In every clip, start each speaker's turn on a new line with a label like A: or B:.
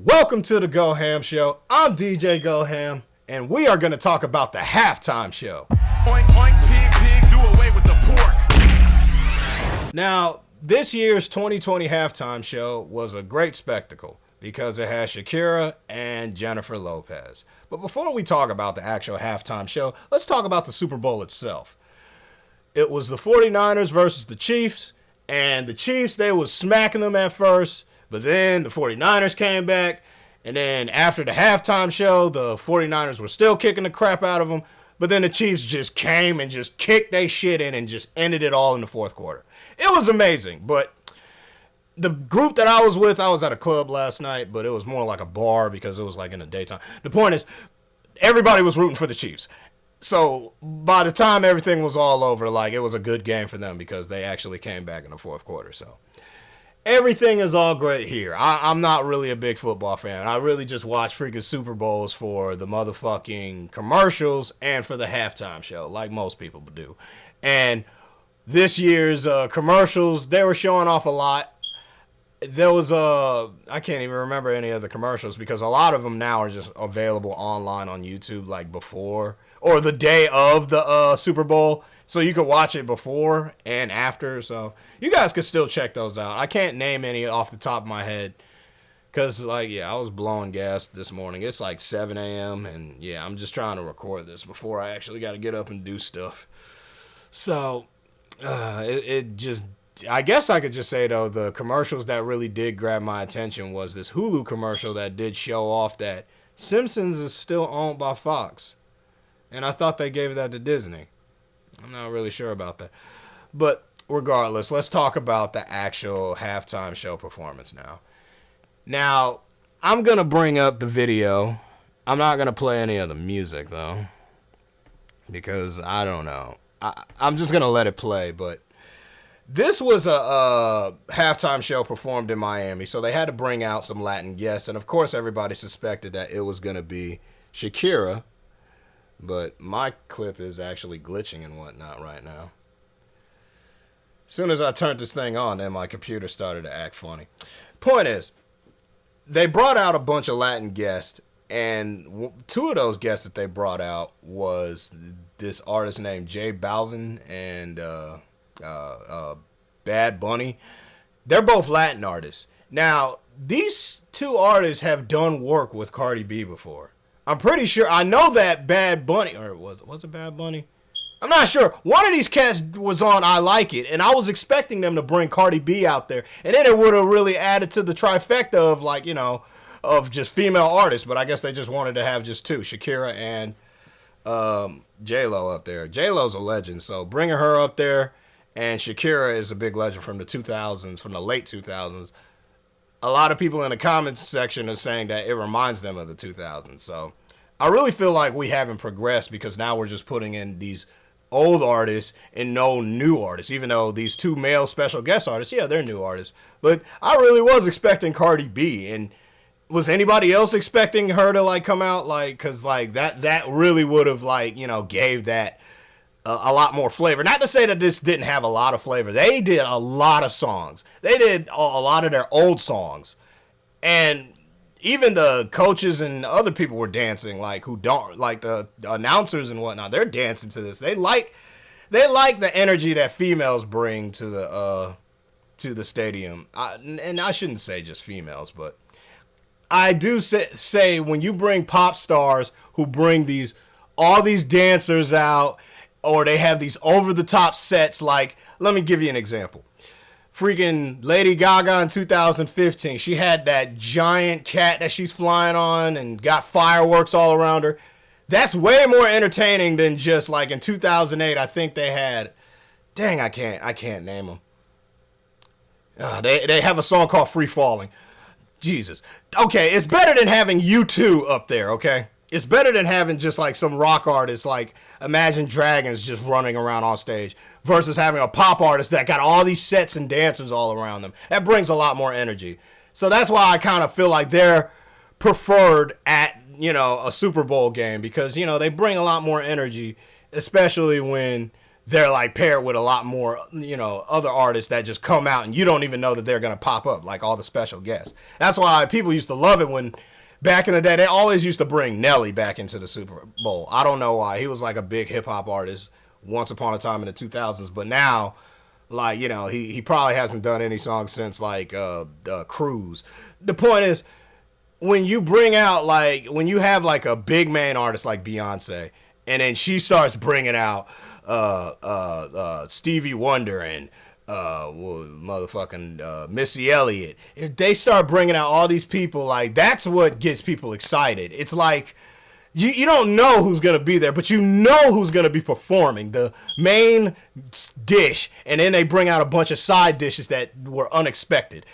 A: Welcome to the Go Ham Show. I'm DJ Go Ham, and we are going to talk about the halftime show.
B: Oink, oink, pig, pig, do away with the pork.
A: Now, this year's 2020 halftime show was a great spectacle because it has Shakira and Jennifer Lopez. But before we talk about the actual halftime show, let's talk about the Super Bowl itself. It was the 49ers versus the Chiefs, and the Chiefs, they was smacking them at first. But then the 49ers came back, and then after the halftime show, the 49ers were still kicking the crap out of them. But then the Chiefs just came and just kicked their shit in and just ended it all in the fourth quarter. It was amazing, but the group that I was with, I was at a club last night, but it was more like a bar because it was like in the daytime. The point is, everybody was rooting for the Chiefs. So by the time everything was all over, like it was a good game for them because they actually came back in the fourth quarter. So everything is all great here. I'm not really a big football fan. I really just watch freaking Super Bowls for the motherfucking commercials and for the halftime show, like most people do. And this year's commercials, they were showing off a lot. There was I can't even remember any of the commercials because a lot of them now are just available online on YouTube like before or the day of the Super Bowl. So you could watch it before and after. So you guys could still check those out. I can't name any off the top of my head because, like, yeah, I was blowing gas this morning. It's like 7 a.m. And, yeah, I'm just trying to record this before I actually got to get up and do stuff. So it just, I guess I could just say, though, the commercials that really did grab my attention was this Hulu commercial that did show off that Simpsons is still owned by Fox. And I thought they gave that to Disney. I'm not really sure about that. But regardless, let's talk about the actual halftime show performance now. Now, I'm going to bring up the video. I'm not going to play any of the music, though, because I don't know. I'm just going to let it play. But this was a halftime show performed in Miami, so they had to bring out some Latin guests. And, of course, everybody suspected that it was going to be Shakira. But my clip is actually glitching and whatnot right now. As soon as I turned this thing on, then my computer started to act funny. Point is, they brought out a bunch of Latin guests, and two of those guests that they brought out was this artist named J Balvin and Bad Bunny. They're both Latin artists. Now, these two artists have done work with Cardi B before. I'm pretty sure. I know that Bad Bunny, or was it Bad Bunny? I'm not sure. One of these cats was on I Like It, and I was expecting them to bring Cardi B out there, and then it would have really added to the trifecta of, like, you know, of just female artists, but I guess they just wanted to have just two, Shakira and J-Lo up there. J-Lo's a legend, so bringing her up there, and Shakira is a big legend from the 2000s, from the late 2000s. A lot of people in the comments section are saying that it reminds them of the 2000s. So I really feel like we haven't progressed because now we're just putting in these old artists and no new artists, even though these two male special guest artists, yeah, they're new artists. But I really was expecting Cardi B. And was anybody else expecting her to, like, come out? Like, because, like, that really would have, like, you know, gave that a lot more flavor. Not to say that this didn't have a lot of flavor. They did a lot of songs. They did a lot of their old songs. And even the coaches and other people were dancing, like, who don't, like the announcers and whatnot. They're dancing to this. They like the energy that females bring to the stadium. And I shouldn't say just females, but I do say when you bring pop stars who bring all these dancers out, or they have these over-the-top sets, like, let me give you an example. Freaking Lady Gaga in 2015, she had that giant cat that she's flying on and got fireworks all around her. That's way more entertaining than just, like, in 2008, I think they had, dang, I can't name them. They have a song called Free Falling. Jesus. Okay, it's better than having U2 up there, okay? It's better than having just, like, some rock artists like Imagine Dragons just running around on stage versus having a pop artist that got all these sets and dancers all around them. That brings a lot more energy. So that's why I kind of feel like they're preferred at, you know, a Super Bowl game because, you know, they bring a lot more energy, especially when they're like paired with a lot more, other artists that just come out and you don't even know that they're going to pop up, like all the special guests. That's why people used to love it when back in the day, they always used to bring Nelly back into the Super Bowl. I don't know why. He was like a big hip hop artist once upon a time in the 2000s, but now, like, he probably hasn't done any songs since like Cruise. The point is, when you bring out when you have like a big main artist like Beyonce, and then she starts bringing out Stevie Wonder and Missy Elliott, if they start bringing out all these people, like, that's what gets people excited. It's like you don't know who's gonna be there, but you know who's gonna be performing the main dish, and then they bring out a bunch of side dishes that were unexpected.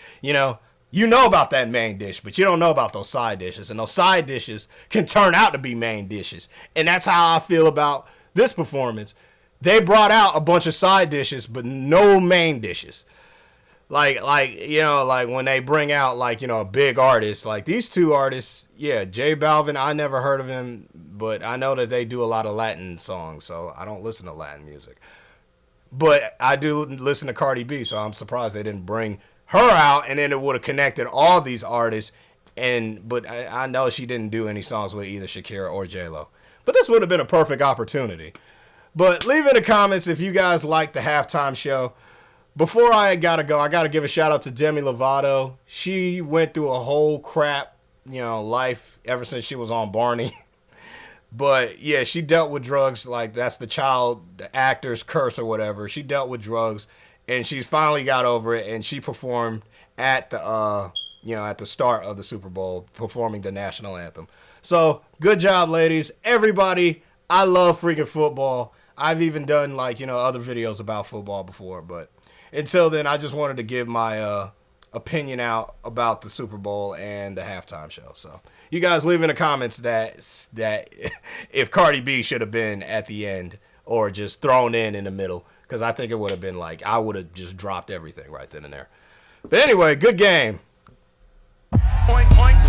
A: You know about that main dish, but you don't know about those side dishes, and those side dishes can turn out to be main dishes. And that's how I feel about this performance. They brought out a bunch of side dishes, but no main dishes. Like when they bring out a big artist, like these two artists, J Balvin, I never heard of him, but I know that they do a lot of Latin songs, so I don't listen to Latin music. But I do listen to Cardi B, so I'm surprised they didn't bring her out, and then it would have connected all these artists. But I know she didn't do any songs with either Shakira or J-Lo. But this would have been a perfect opportunity. But leave in the comments if you guys like the halftime show. Before I gotta go, I gotta give a shout out to Demi Lovato. She went through a whole crap, life ever since she was on Barney. But yeah, she dealt with drugs. Like, that's the actor's curse or whatever. She dealt with drugs, and she's finally got over it. And she performed at the at the start of the Super Bowl, performing the national anthem. So good job, ladies. Everybody, I love freaking football. I've even done other videos about football before, but until then, I just wanted to give my opinion out about the Super Bowl and the halftime show. So you guys leave in the comments that if Cardi B should have been at the end or just thrown in the middle, because I think it would have been I would have just dropped everything right then and there. But anyway, good game.
B: Point, point.